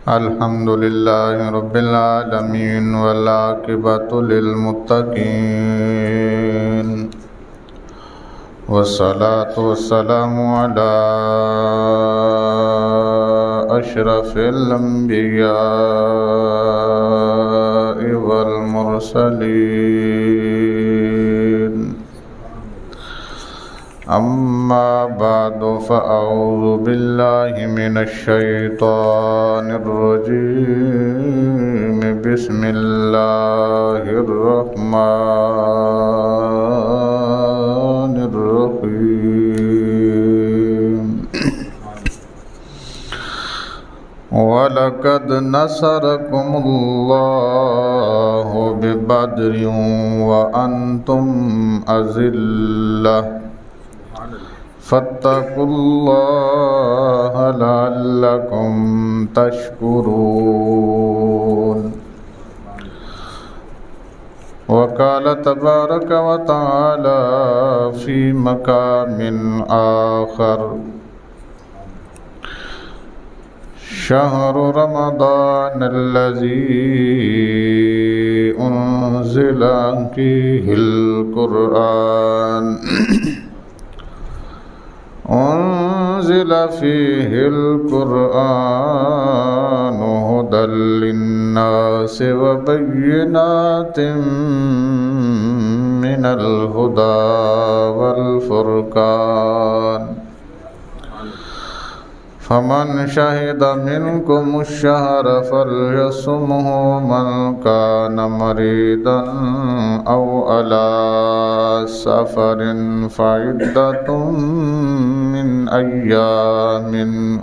الحمد لله رب العالمين والعاقبة للمتقين والصلاة والسلام على أشرف الأنبياء والمرسلين أما بعد فأعوذ بالله من الشيطان الرجيم بسم الله الرحمن الرحيم وَلَقَدْ نَصَرَكُمُ اللَّهُ بِبَدْرٍ وَأَنْتُمْ أَذِلَّةٌ فاتقوا الله لعلكم تشكرون وقال تبارك وتعالى في مقام آخر شهر رمضان الذي أنزل فيه القرآن هدى للناس وبينات من الهدى والفرقان فمن شهد منكم الشهر فليصمه من كان مريضا أو على سفر فعدة من أيام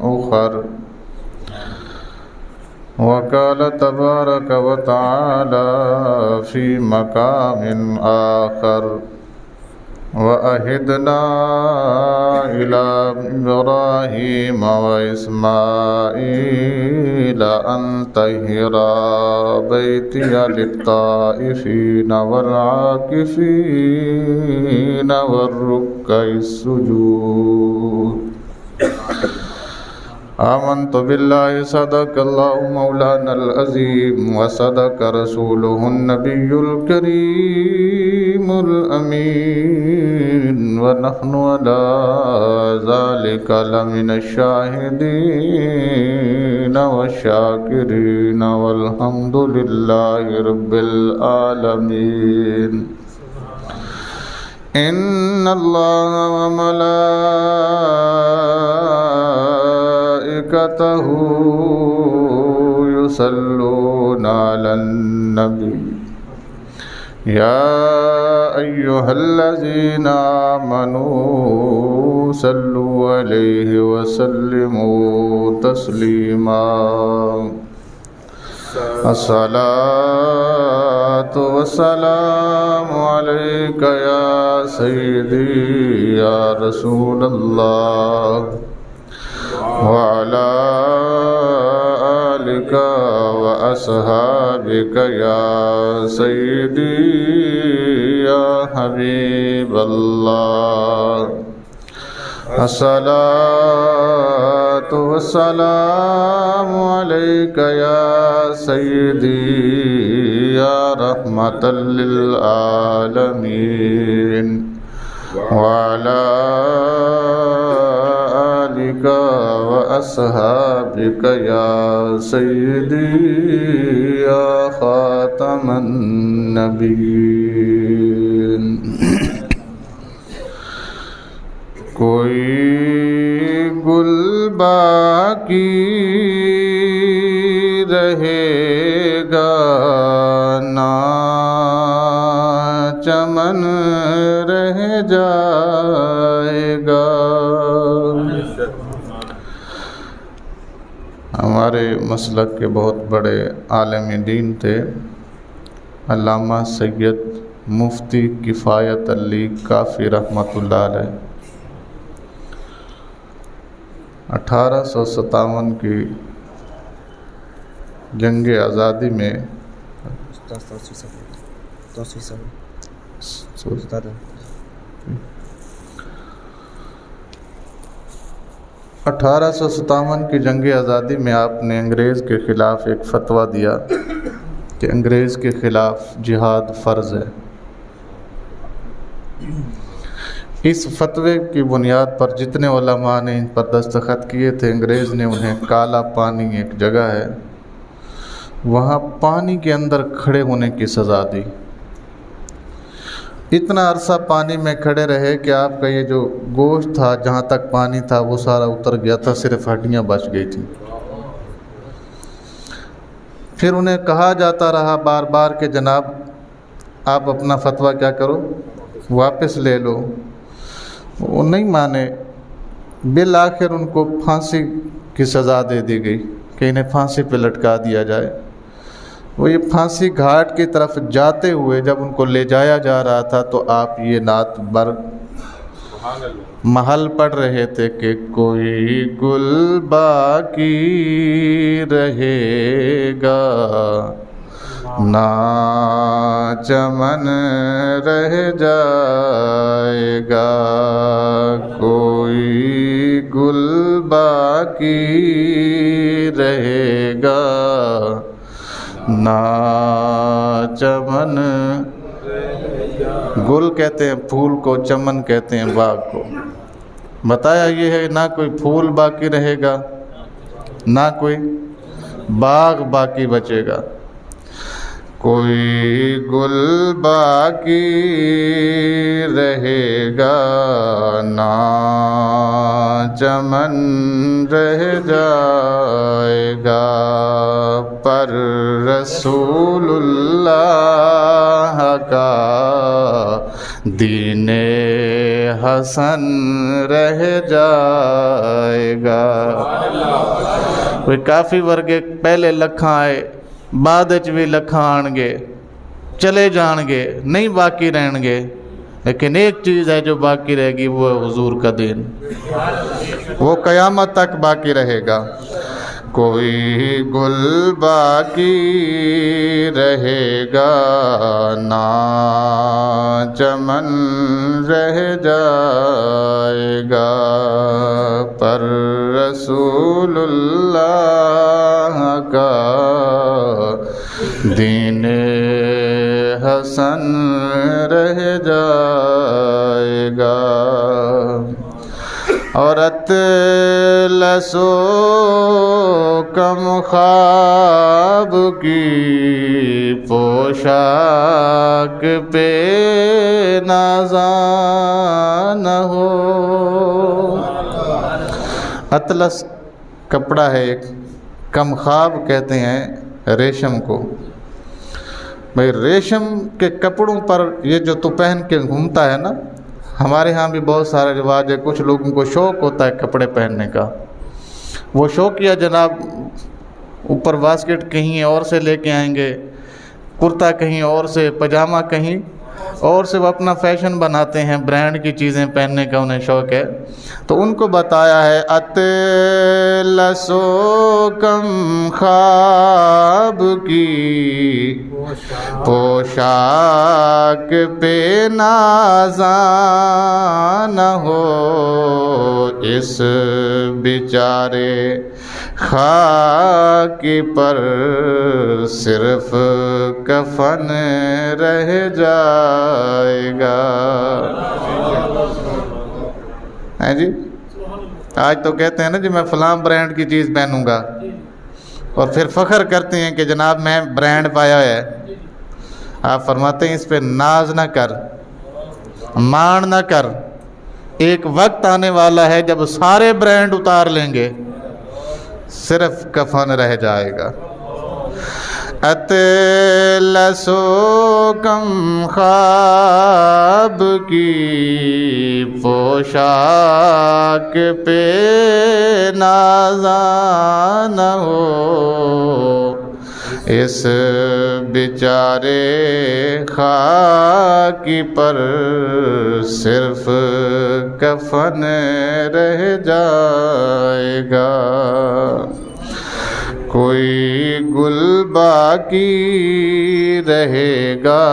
أخر وقال تبارك وتعالى في مقام آخر وَأَهِدْنَا إِلَى إِبْرَاهِيمَ وَإِسْمَاعِيلَ أَنْ طَهِّرَا بَيْتِيَ لِلطَّائِفِينَ وَالْعَاكِفِينَ وَالرُّكَّعِ السُّجُودِ آمنت بالله صدق الله مولانا العظيم وصدق رسوله النبي الكريم الأمين ونحن على ذلك لمن الشاهدين والشاكرين والحمد لله رب العالمين إن الله وملائكته يصلون على النبي يا أيها الذين آمنوا صلوا عليه وسلموا تسليما الصلاة والسلام عليك يا سيدي يا رسول الله وعلى آلك وأصحابك يا سيدي يا حبيب الله الصلاة والسلام عليك يا سيدي يا رحمة للعالمين وعلى آلك وأصحابك يا سيدي يا خاتم النبيين کوئی گل باقی رہے گا نہ چمن رہ جائے گا. ہمارے مسلک کے بہت بڑے عالم دین تھے علامہ سید مفتی کفایت علی کافی رحمۃ اللہ علیہ. 1857 کی جنگ آزادی میں 1857 کی جنگ آزادی میں آپ نے انگریز کے خلاف ایک فتویٰ دیا کہ انگریز کے خلاف جہاد فرض ہے۔ اس فتوے کی بنیاد پر جتنے علماء نے ان پر دستخط کیے تھے، انگریز نے انہیں کالا پانی ایک جگہ ہے وہاں پانی کے اندر کھڑے ہونے کی سزا دی۔ اتنا عرصہ پانی میں کھڑے رہے کہ آپ کا یہ جو گوشت تھا، جہاں تک پانی تھا وہ سارا اتر گیا تھا، صرف ہڈیاں بچ گئی تھیں۔ پھر انہیں کہا جاتا رہا بار بار کہ جناب آپ اپنا فتویٰ کیا کرو، واپس لے لو۔ وہ نہیں مانے، بالآخر ان کو پھانسی کی سزا دے دی گئی کہ انہیں پھانسی پہ لٹکا دیا جائے۔ وہ یہ پھانسی گھاٹ کی طرف جاتے ہوئے جب ان کو لے جایا جا رہا تھا تو آپ یہ نعت بر محل پڑھ رہے تھے کہ کوئی گل باقی رہے گا نہ چمن رہ جائے گا، کوئی گل باقی رہے گا نہ چمن۔ گل کہتے ہیں پھول کو، چمن کہتے ہیں باغ کو۔ بتایا یہ ہے نہ کوئی پھول باقی رہے گا نہ کوئی باغ باقی بچے گا، کوئی گل باقی رہے گا نہ چمن رہ جائے گا، پر رسول اللہ کا دین حسن رہ جائے گا۔ کوئی کافی ورگے پہلے لکھاں آئے، بعد وچ بھی لکھاں آن گے، چلے جان گے، نہیں باقی رہن گے، لیکن ایک چیز ہے جو باقی رہے گی، وہ ہے حضور کا دین، وہ قیامت تک باقی رہے گا۔ کوئی گل باقی رہے گا نہ چمن رہ جائے گا، پر رسول اللہ کا دین حسن رہ جائے گا۔ اور اطلس و کم خواب کی پوشاک پہ نازاں نہ ہو۔ اطلس کپڑا ہے ایک، کم خواب کہتے ہیں ریشم کو۔ بھئی ریشم کے کپڑوں پر یہ جو تو پہن کے گھومتا ہے نا، ہمارے ہاں بھی بہت سارے رواج ہے، کچھ لوگوں کو شوق ہوتا ہے کپڑے پہننے کا، وہ شوقیہ جناب اوپر واسکٹ کہیں اور سے لے کے آئیں گے، کرتا کہیں اور سے، پاجامہ کہیں اور سے، وہ اپنا فیشن بناتے ہیں، برانڈ کی چیزیں پہننے کا انہیں شوق ہے۔ تو ان کو بتایا ہے اطلس و کم خواب کی پوشاک پہ نازاں نہ ہو، اس بیچارے خاکی پر صرف کفن رہ جائے گا۔ ہیں جی آج تو کہتے ہیں نا جی میں فلاں برانڈ کی چیز پہنوں گا، اور پھر فخر کرتے ہیں کہ جناب میں برانڈ پایا ہے۔ آپ فرماتے ہیں اس پہ ناز نہ کر، مان نہ کر، ایک وقت آنے والا ہے جب سارے برانڈ اتار لیں گے، صرف کفن رہ جائے گا۔ اطلس و کم خواب کی پوشاک پہ نازاں نہ ہو، اس بیچارے خاکی پر صرف کفن رہ جائے گا۔ کوئی گل باقی رہے گا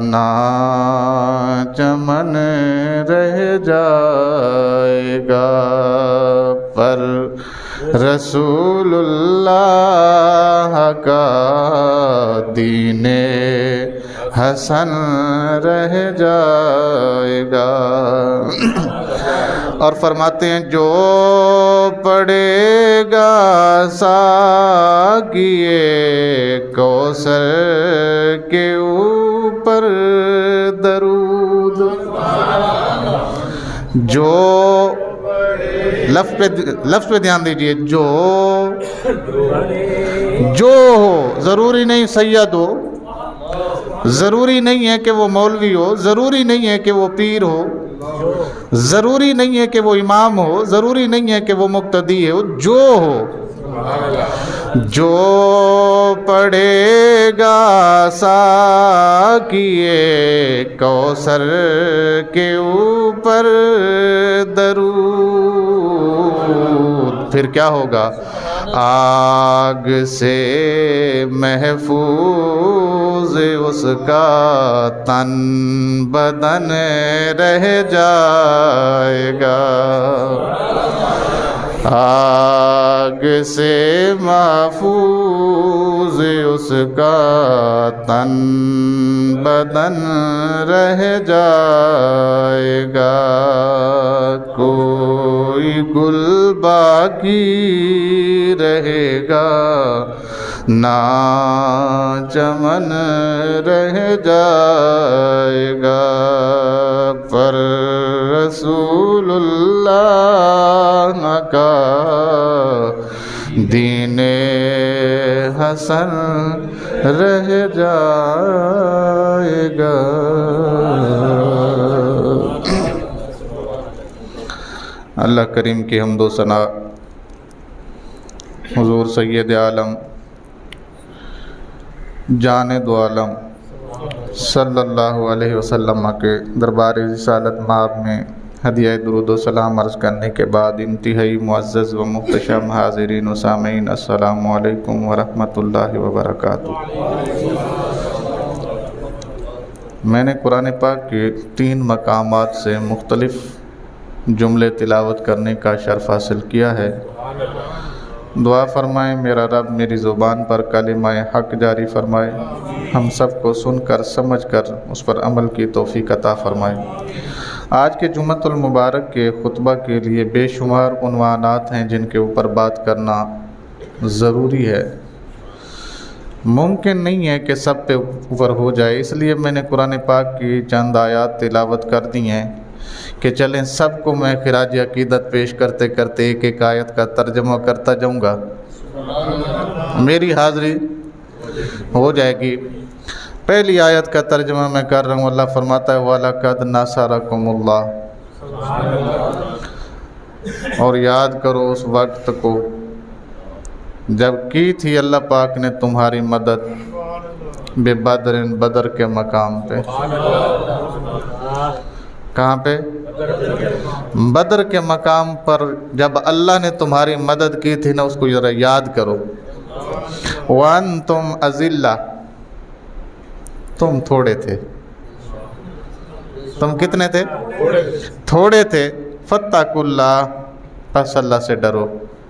نہ چمن رہ جائے گا، پر رسول اللہ کا دین حسن رہ جائے گا۔ اور فرماتے ہیں جو پڑھے گا ساقیے کوثر کے اوپر درود، جو لفظ پہ دھیان دیجئے، جو ہو، ضروری نہیں سید ہو، ضروری نہیں ہے کہ وہ مولوی ہو، ضروری نہیں ہے کہ وہ پیر ہو، ضروری نہیں ہے کہ وہ امام ہو، ضروری نہیں ہے کہ وہ مقتدی ہو، جو ہو، جو پڑھے گا ساقیے کوثر کے اوپر درود، پھر کیا ہوگا؟ آگ سے محفوظ اس کا تن بدن رہ جائے گا، آگ سے محفوظ اس کا تن بدن رہ جائے گا، کوئی گل باقی رہے گا نہ چمن رہ جائے گا، پر رسول اللہ کا دین حسن رہ جائے گا۔ اللہ کریم کی حمد و ثنا حضور سید عالم جانے دو عالم صلی اللہ علیہ وسلم کے دربار رسالت مآب میں ہدیہ درود و سلام عرض کرنے کے بعد انتہائی معزز و محتشم حاضرین و سامعین، السلام علیکم ورحمۃ اللہ وبرکاتہ۔ میں نے قرآن پاک کے 3 مقامات سے مختلف جملے تلاوت کرنے کا شرف حاصل کیا ہے۔ دعا فرمائیں میرا رب میری زبان پر کلمہ حق جاری فرمائے، ہم سب کو سن کر سمجھ کر اس پر عمل کی توفیق عطا فرمائے۔ آج کے جمعۃ المبارک کے خطبہ کے لیے بے شمار عنوانات ہیں جن کے اوپر بات کرنا ضروری ہے، ممکن نہیں ہے کہ سب پہ اوپر ہو جائے، اس لیے میں نے قرآن پاک کی چند آیات تلاوت کر دی ہیں کہ چلیں سب کو میں خراج عقیدت پیش کرتے کرتے ایک ایک آیت کا ترجمہ کرتا جاؤں گا، میری حاضری ہو جائے گی۔ پہلی آیت کا ترجمہ میں کر رہا ہوں، اللہ فرماتا ہے وَلَقَدْ نَصَرَكُمُ اللَّهُ، اور یاد کرو اس وقت کو جب کی تھی اللہ پاک نے تمہاری مدد بے بدر کے مقام پہ۔ کہاں پہ؟ بدر کے مقام پر جب اللہ نے تمہاری مدد کی تھی نا، اس کو ذرا یاد کرو۔ وَأَنْتُمْ أَذِلَّةٌ، تم تھوڑے تھے، تم کتنے تھے؟ تھوڑے تھے۔ فَاتَّقُوا اللَّهَ، پس اللہ سے ڈرو،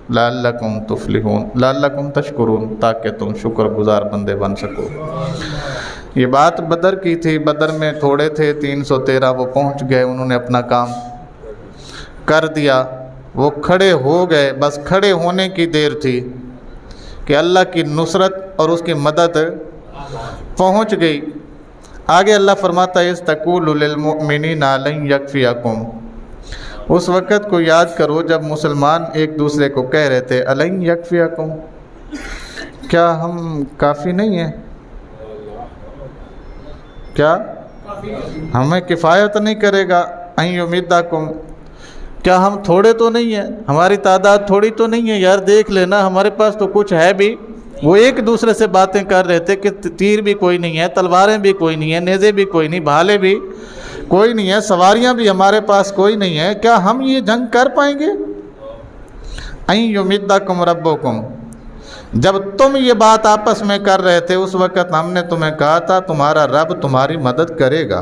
لَعَلَّكُمْ تُفْلِحُونَ، لَعَلَّكُمْ تَشْكُرُونَ، تاکہ تم شکر گزار بندے بن سکو۔ یہ بات بدر کی تھی، بدر میں تھوڑے تھے 313، وہ پہنچ گئے، انہوں نے اپنا کام کر دیا، وہ کھڑے ہو گئے، بس کھڑے ہونے کی دیر تھی کہ اللہ کی نصرت اور اس کی مدد پہنچ گئی۔ آگے اللہ فرماتا ہے اِذْ لِلْمُؤْمِنِينَ لَن يَكْفِيَكُمْ، اس وقت کو یاد کرو جب مسلمان ایک دوسرے کو کہہ رہے تھے أَلَن يَكْفِيَكُمْ، کیا ہم کافی نہیں ہیں؟ کیا ہمیں کفایت نہیں کرے گا؟ أَن يُمِدَّكُمْ، کیا ہم تھوڑے تو نہیں ہیں؟ ہماری تعداد تھوڑی تو نہیں ہے یار، دیکھ لینا ہمارے پاس تو کچھ ہے بھی۔ وہ ایک دوسرے سے باتیں کر رہے تھے کہ تیر بھی کوئی نہیں ہے، تلواریں بھی کوئی نہیں ہیں، نیزے بھی کوئی نہیں، بھالے بھی کوئی نہیں ہے، سواریاں بھی ہمارے پاس کوئی نہیں ہے، کیا ہم یہ جنگ کر پائیں گے؟ أَن يُمِدَّكُمْ رَبُّكُمْ، جب تم یہ بات آپس میں کر رہے تھے اس وقت ہم نے تمہیں کہا تھا تمہارا رب تمہاری مدد کرے گا۔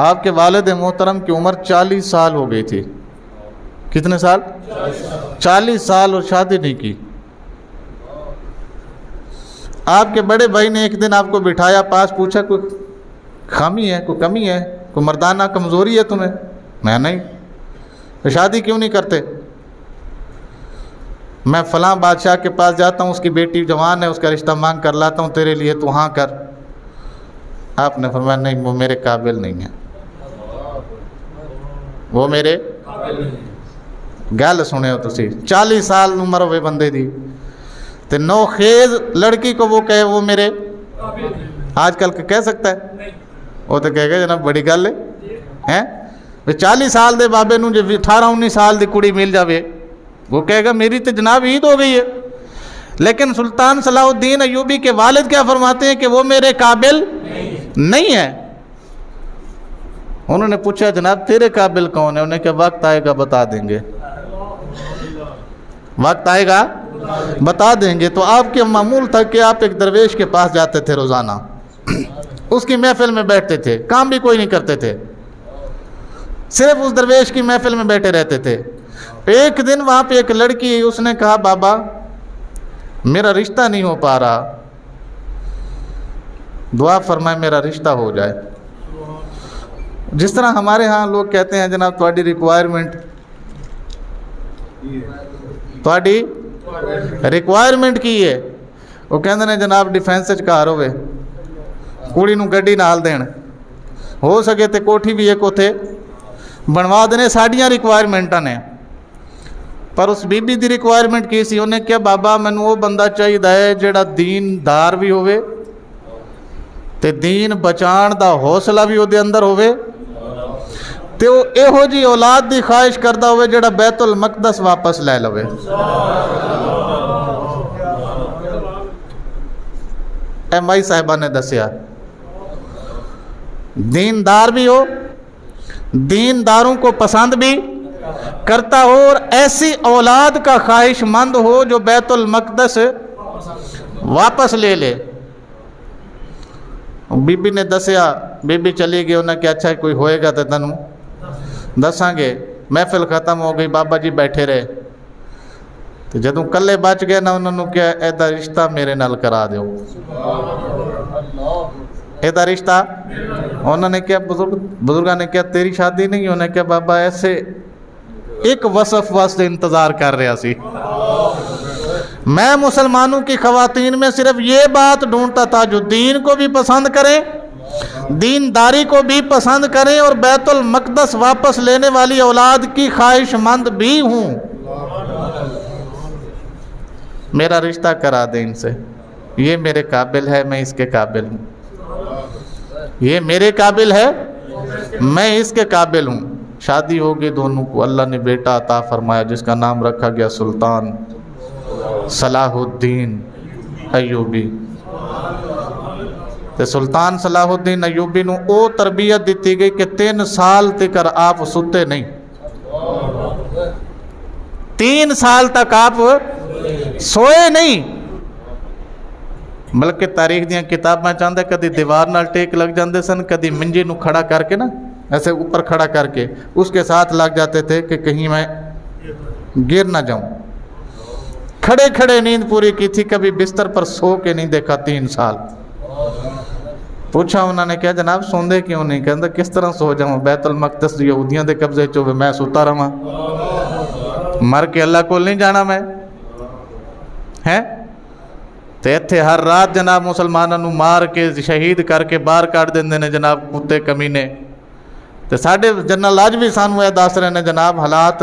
آپ کے والد محترم کی عمر 40 سال ہو گئی تھی. کتنے سال؟ 40 سال، اور شادی نہیں کی. آپ کے بڑے بھائی نے ایک دن آپ کو بٹھایا پاس، پوچھا کوئی خامی ہے، کوئی کمی ہے، کوئی مردانہ کمزوری ہے تمہیں؟ میں نہیں. تو شادی کیوں نہیں کرتے؟ میں فلاں بادشاہ کے پاس جاتا ہوں، اس کی بیٹی جوان ہے، اس کا رشتہ مانگ کر لاتا ہوں تیرے لیے، تو ہاں کر. آپ نے فرمایا نہیں، وہ میرے قابل نہیں ہے، وہ میرے گل سنے ہو تسی. 40 سال عمر ہوئے بندے دی تے نو خیز لڑکی کو وہ کہے وہ میرے آج کل کہہ سکتا ہے؟ وہ تو کہے گا جناب بڑی گل ہے. 40 سال دے بابے نو جو 18-19 سال دی کڑی مل جاوے، وہ کہے گا میری تو جناب عید ہو گئی ہے. لیکن سلطان صلاح الدین ایوبی کے والد کیا فرماتے ہیں کہ وہ میرے قابل نہیں ہے. انہوں نے پوچھا جناب تیرے قابل کون ہے؟ انہیں کہا وقت آئے گا بتا دیں گے، وقت آئے گا بتا دیں گے. تو آپ کے معمول تھا کہ آپ ایک درویش کے پاس جاتے تھے روزانہ، اس کی محفل میں بیٹھتے تھے، کام بھی کوئی نہیں کرتے تھے، صرف اس درویش کی محفل میں بیٹھے رہتے تھے. ایک دن وہاں پہ ایک لڑکی، اس نے کہا بابا میرا رشتہ نہیں ہو پا رہا، دعا فرمائے میرا رشتہ ہو جائے. جس طرح ہمارے ہاں لوگ کہتے ہیں جناب تھوڑی ریکوائرمنٹ، تھوڑی ریکوائرمنٹ کی ہے، وہ کہتے ہیں جناب ڈیفینس کار ہوئے، کڑی نو گڈی نال دین، ہو سکے تے کوٹھی بھی ایک اتھے بنوا دینے. ساڑیاں ریکوائرمنٹاں نے، پر اس بی بی دی ریکوائرمنٹ کی سی؟ انہیں کیا بابا مینوں وہ بندہ چاہیے جڑا دین دار بھی ہوئے تے دین بچان دا حوصلہ بھی وہ دے اندر ہوئے، تے وہ ایہو جی اولاد دی خواہش کردہ ہوئے جڑا بیت المقدس واپس لے لوے. اے مائی صاحبہ نے دسیا دیندار بھی ہو، دینداروں کو پسند بھی کرتا ہو، اور ایسی اولاد کا خواہش مند ہو جو بیت المقدس واپس لے لے. بی بی نے دسیا، بی بی چلی گئی. انہیں کہ اچھا کوئی ہوئے گا تو تنوں دساں گے. محفل ختم ہو گئی، بابا جی بیٹھے رہے. تو جدوں کلے بچ گئے نا، انہوں نے کیا ایدہ رشتہ میرے نال کرا دیو، ایدہ رشتہ. انہوں نے کیا بزرگاں نے کیا تیری شادی نہیں؟ انہوں نے کیا بابا ایسے ایک وصف واسطے انتظار کر رہا سی. میں مسلمانوں کی خواتین میں صرف یہ بات ڈھونڈتا تھا جو دین کو بھی پسند کریں، دینداری کو بھی پسند کریں، اور بیت المقدس واپس لینے والی اولاد کی خواہش مند بھی ہوں. میرا رشتہ کرا دیں ان سے، یہ میرے قابل ہے، میں اس کے قابل ہوں. یہ میرے قابل ہے، میں اس کے قابل ہوں. شادی ہوگی دونوں کو. اللہ نے بیٹا عطا فرمایا جس کا نام رکھا گیا سلطان صلاح الدین ایوبی. تے سلطان صلاح الدین ایوبی نو او تربیت دیتی گئی کہ 3 سال تک آپ ستے نہیں. 3 سال تک آپ سوئے نہیں. بلکہ تاریخ دیاں کتاباں چاہتے کدی دیوار نال ٹیک لگ جاندے سن، کدی منجی نو کھڑا کر کے نا ایسے اوپر کھڑا کر کے اس کے ساتھ لگ جاتے تھے کہ کہیں میں گر نہ جاؤں. کھڑے کھڑے نیند پوری کی تھی، کبھی بستر پر سو کے نہیں دیکھا 3 سال. پوچھا انہوں نے کیا جناب سوندے کیوں نہیں؟ کہندہ کس طرح سو جاؤں، بیت المقدس یہودیاں دے قبضے چوے میں سوتا رہا، مر کے اللہ کو نہیں جانا میں ہیں. تے ایتھے ہر رات جناب مسلمانوں نو مار کے شہید کر کے باہر کاٹ دیندے نے جناب کتے کمینے. تے ساڈے جنرل اج بھی سانوں اے دس رہے نے جناب حالات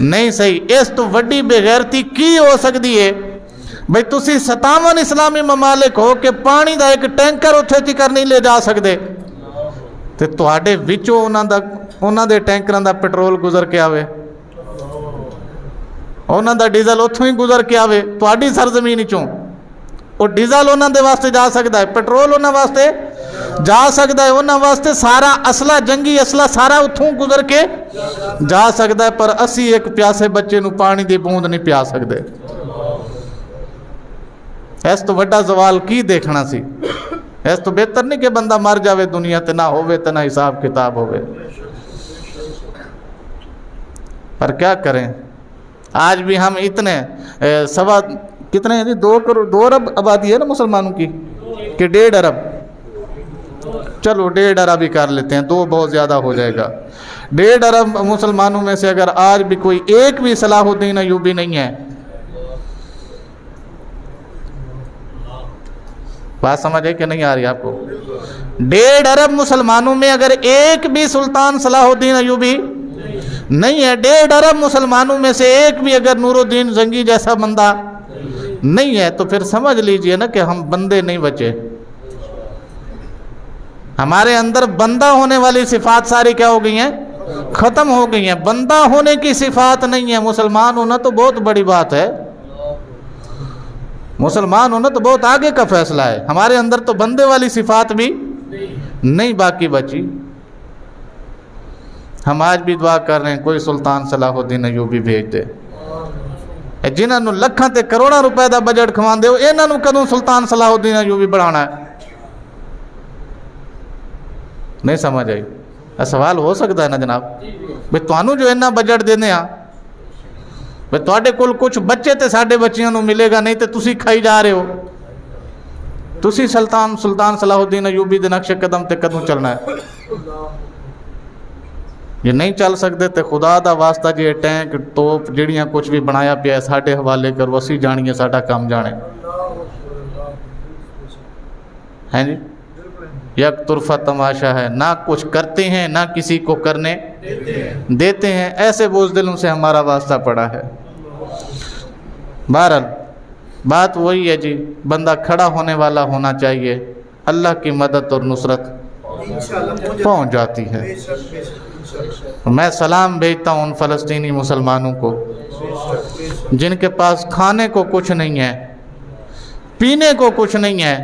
نہیں صحیح. اس تو وڈی بے غیرتی کی ہو سکتی ہے بھئی تسی 57 اسلامی ممالک ہو کہ پانی دا ایک ٹینکر اتھے تیکر نہیں لے جا سکتے، تے تواڈے وچوں انہاں دے ٹینکراں دا پٹرول گزر کے آوے، انہاں دا ڈیزل اتھوں ہی گزر کے آوے تواڈی سرزمین چوں. وہ ڈیزل انہاں دے واسطے جا سکتا ہے، پٹرول انہاں واسطے جا سکتا ہے، انہاں واسطے سارا اسلحہ جنگی اسلحہ سارا اتھوں گزر کے جا سکتا ہے. پر اسی ایک پیاسے بچے نو پانی دی بوند نہیں پیا سکتے. اس تو وڈا زوال کی دیکھنا سی؟ ایس تو بہتر نہیں کہ بندہ مر جاوے دنیا تے نہ ہووے تے نہ حساب کتاب ہووے. پر کیا کریں، آج بھی ہم اتنے سوا کتنے ہیں جی 2 ارب آبادی ہے نا مسلمانوں کی کہ 1.5 ارب، چلو 1.5 ارب ہی کر لیتے ہیں، 2 بہت زیادہ ہو جائے گا. 1.5 ارب مسلمانوں میں سے اگر آج بھی کوئی ایک بھی صلاح الدین ایوبی نہیں ہے، بات سمجھے کہ نہیں آ رہی آپ کو؟ 1.5 ارب مسلمانوں میں اگر ایک بھی سلطان صلاح الدین ایوبی نہیں ہے، 1.5 ارب مسلمانوں میں سے ایک بھی اگر نور الدین زنگی جیسا بندہ نہیں ہے، تو پھر سمجھ لیجئے نا کہ ہم بندے نہیں بچے. ہمارے اندر بندہ ہونے والی صفات ساری کیا ہو گئی ہیں؟ ختم ہو گئی ہیں. بندہ ہونے کی صفات نہیں ہے. مسلمان ہونا تو بہت بڑی بات ہے، مسلمان ہونا تو بہت آگے کا فیصلہ ہے. ہمارے اندر تو بندے والی صفات بھی نہیں باقی بچی. ہم آج بھی دعا کر رہے ہیں کوئی سلطان صلاح الدین ایوبی بھیج دے. جنہاں نو لکھاں تے کروڑاں روپے دا بجٹ کھواندے ہو، انہاں نو کدوں سلطان صلاح الدین ایوبی بڑھانا ہے؟ نہیں سمجھ آئی؟ سوال ہو سکتا ہے نا جناب بھئی تانوں جو اتنا بجٹ دینے ہاں، بھئی تواڈے کول کچھ بچے تے ساڈے بچیاں نو ملے گا نہیں تے تسی کھائی جا رہے ہو. تسی سلطان صلاح الدین ایوبی دے نقش قدم تے کدوں چلنا ہے؟ یہ نہیں چل سکتے تے خدا دا واسطہ جی ٹینک توپ جڑیاں کچھ بھی بنایا پیا ہے ساڈے حوالے کرو، اسی جانیے ساڈا کام جانے ہیں جی. یک طرفہ تماشا ہے، نہ کچھ کرتے ہیں نہ کسی کو کرنے دیتے ہیں. ایسے بزدلوں سے ہمارا واسطہ پڑا ہے. بہرحال بات وہی ہے جی، بندہ کھڑا ہونے والا ہونا چاہیے، اللہ کی مدد اور نصرت پہنچ جاتی ہے. میں سلام بھیجتا ہوں ان فلسطینی مسلمانوں کو جن کے پاس کھانے کو کچھ نہیں ہے، پینے کو کچھ نہیں ہے.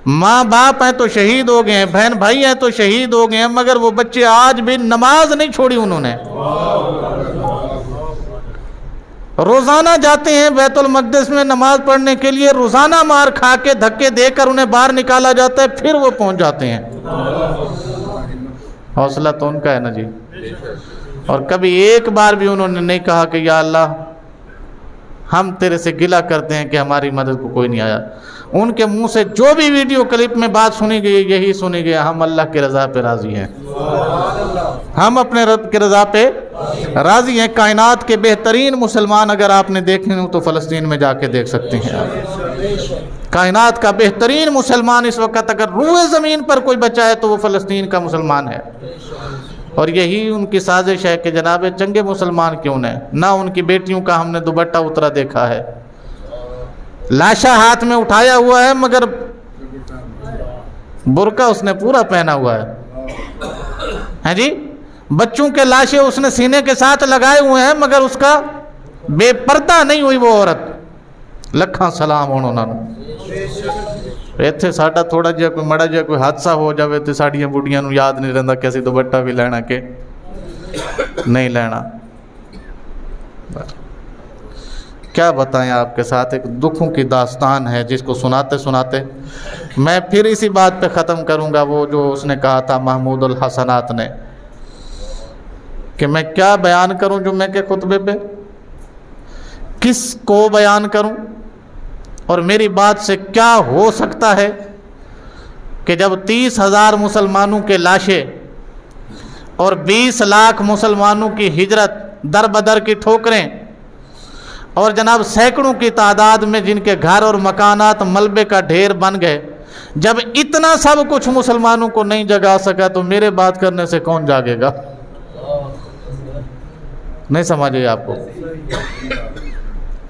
ماں باپ ہیں تو شہید ہو گئے ہیں، بہن بھائی ہیں تو شہید ہو گئے ہیں، مگر وہ بچے آج بھی نماز نہیں چھوڑی انہوں نے. روزانہ جاتے ہیں بیت المقدس میں نماز پڑھنے کے لیے، روزانہ مار کھا کے دھکے دے کر انہیں باہر نکالا جاتا ہے، پھر وہ پہنچ جاتے ہیں. حوصلہ تو ان کا ہے نا جی. اور کبھی ایک بار بھی انہوں نے نہیں کہا کہ یا اللہ ہم تیرے سے گلہ کرتے ہیں کہ ہماری مدد کو کوئی نہیں آیا. ان کے منہ سے جو بھی ویڈیو کلپ میں بات سنی گئی یہی سنی گئی، ہم اللہ کے رضا پہ راضی ہیں، ہم اپنے رب کے رضا پہ راضی ہیں. کائنات کے بہترین مسلمان اگر آپ نے دیکھنے ہوں تو فلسطین میں جا کے دیکھ سکتے ہیں. کائنات کا بہترین مسلمان اس وقت اگر روئے زمین پر کوئی بچا ہے تو وہ فلسطین کا مسلمان ہے. اور یہی ان کی سازش ہے کہ جناب چنگے مسلمان کیوں نہیں، نہ ان کی بیٹیوں کا ہم نے دوپٹہ اترا دیکھا ہے، لاشا ہاتھ میں اٹھایا ہوا ہے مگر برقع اس نے پورا پہنا ہوا ہے جی. بچوں کے لاشیں اس نے سینے کے ساتھ لگائے ہوئے ہیں مگر اس کا بے پردہ نہیں ہوئی وہ عورت. لکھاں سلام ہون انہاں نوں. ਇੱਥੇ ਸਾਡਾ ਥੋੜਾ ਜਿਹਾ ਕੋਈ ਮੜਾ ਜਿਹਾ ਕੋਈ ਹਾਦਸਾ ਹੋ ਜਾਵੇ ਤੇ ਸਾਡੀਆਂ ਬੁੱਢੀਆਂ ਨੂੰ ਯਾਦ ਨਹੀਂ ਰਹਿੰਦਾ ਕਿ ਅਸੀਂ ਦੁਪੱਟਾ ਵੀ ਲੈਣਾ ਕਿ نہیں لینا. کیا بتائیں آپ کے ساتھ ایک دکھوں کی داستان ہے جس کو سناتے سناتے میں پھر اسی بات پہ ختم کروں گا. وہ جو اس نے کہا تھا محمود الحسنات نے کہ میں کیا بیان کروں جمعے کے خطبے پہ، کس کو بیان کروں، اور میری بات سے کیا ہو سکتا ہے کہ جب 30,000 مسلمانوں کے لاشیں اور 20 لاکھ مسلمانوں کی ہجرت در بدر کی ٹھوکریں اور جناب سینکڑوں کی تعداد میں جن کے گھر اور مکانات ملبے کا ڈھیر بن گئے، جب اتنا سب کچھ مسلمانوں کو نہیں جگا سکا تو میرے بات کرنے سے کون جاگے گا؟ نہیں سمجھے آپ کو؟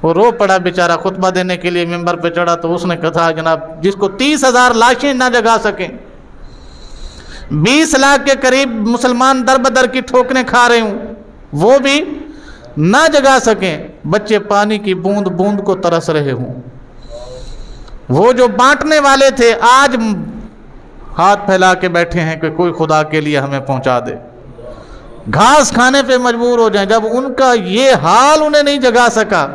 وہ رو پڑا بیچارہ، خطبہ دینے کے لیے ممبر پہ چڑھا تو اس نے کہا جناب جس کو 30,000 لاشیں نہ جگا سکیں، 20 لاکھ کے قریب مسلمان در بدر کی ٹھوکریں کھا رہے ہوں وہ بھی نہ جگا سکیں، بچے پانی کی بوند بوند کو ترس رہے ہوں، وہ جو بانٹنے والے تھے آج ہاتھ پھیلا کے بیٹھے ہیں کہ کوئی خدا کے لیے ہمیں پہنچا دے، گھاس کھانے پہ مجبور ہو جائیں. جب ان کا یہ حال انہیں نہیں جگا سکا،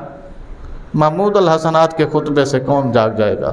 محمود الحسنات کے خطبے سے کون جاگ جائے گا؟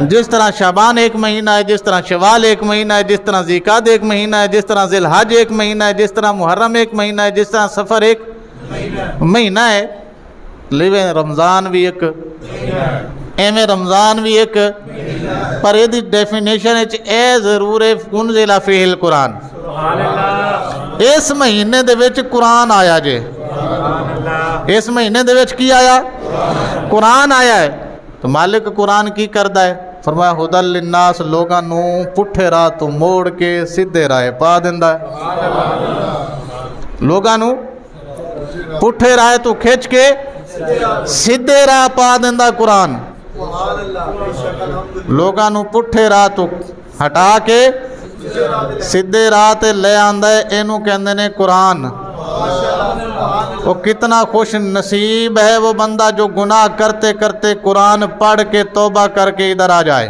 جس طرح شعبان ایک مہینہ ہے، جس طرح شوال ایک مہینہ ہے، جس طرح ذیقعد ایک مہینہ ہے، جس طرح ذی الحج ایک مہینہ ہے، جس طرح محرم ایک مہینہ ہے، جس طرح سفر ایک مہینہ ہے، لیکن رمضان بھی ایک ایویں رمضان بھی ایک پر یہ ڈیفینیشن اے ضرور ہے انزل فیہ القرآن، اس مہینے دے وچ قرآن آیا جے، اس مہینے دے وچ کی آیا؟ قرآن آیا ہے۔ تو مالک قرآن کی کردا ہے؟ فرمایا ہدی للناس، لوگاں نو پٹھے راہ تو موڑ کے سیدھے راہ پا دیندا ہے، لوگاں نو پٹھے راہ تو کھچ کے سیدھے راہ پا دیندا قرآن، لوگاں نو پٹھے راہ تو ہٹا کے سیدھے راہ تے لے آندا ہے، اینو کہندے نے قرآن۔ وہ کتنا خوش نصیب ہے وہ بندہ جو گناہ کرتے کرتے قرآن پڑھ کے توبہ کر کے ادھر آ جائے،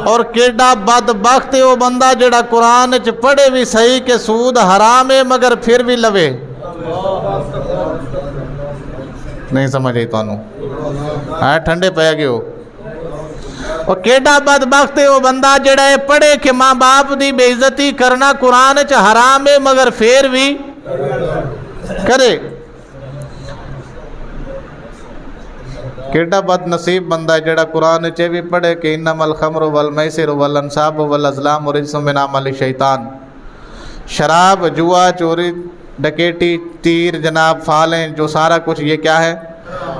اور کیڈا بدبخت ہے وہ بندہ جڑا قرآن چ پڑھے بھی صحیح کہ سود حرام ہے مگر پھر بھی لوے۔ نہیں سمجھ آئی تانوں؟ ہاں ٹھنڈے پہ گئے ہو۔ اور کیڈا بدبخت ہے وہ بندہ جڑا ہے پڑھے کہ ماں باپ دی بے عزتی کرنا قرآن چ حرام ہے مگر پھر بھی کرے۔ کیڈا بد نصیب بندہ ہے جڑا قرآن چ بھی پڑھے کہ انما الخمر والمیسر والانصاب والازلام رجس من عمل الشیطان، شراب، جوا، چوری، ڈکیٹی، تیر، جناب فالیں، جو سارا کچھ یہ کیا ہے؟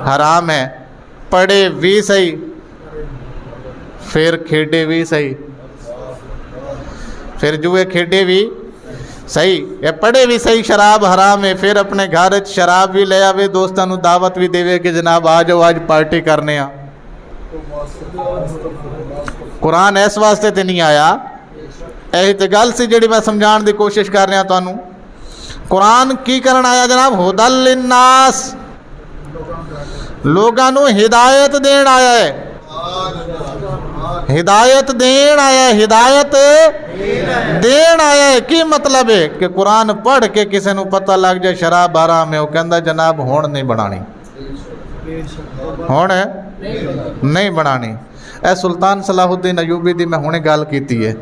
حرام ہے۔ پڑھے بھی صحیح پھر کھیڈے بھی صحیح، پھر جوئے کھیڈے بھی صحیح، یا پڑھے بھی صحیح شراب حرام ہے، پھر اپنے گھر شراب بھی لے آوے، دوستاں نو دعوت بھی دے کہ جناب آ جاؤ آج پارٹی کرنے ہاں۔ قرآن اس واسطے تے نہیں آیا، ایہی تے گل سی جڑی میں سمجھان دی کوشش کر رہا تانوں۔ قرآن کی کرن آیا جناب؟ ہدی للناس، لوگاں نو ہدایت دین آیا ہے، ہدایت دین آیا ہے، ہدایت دین آیا ہے۔ کی مطلب ہے کہ قرآن پڑھ کے کسی نو پتہ لگ جائے شراب حرام ہے، وہ کہندا جناب ہون نہیں بنانی، ہون نہیں بنانی۔ اے سلطان صلاح الدین ایوبی دی میں ہونے گل کیتی ہے۔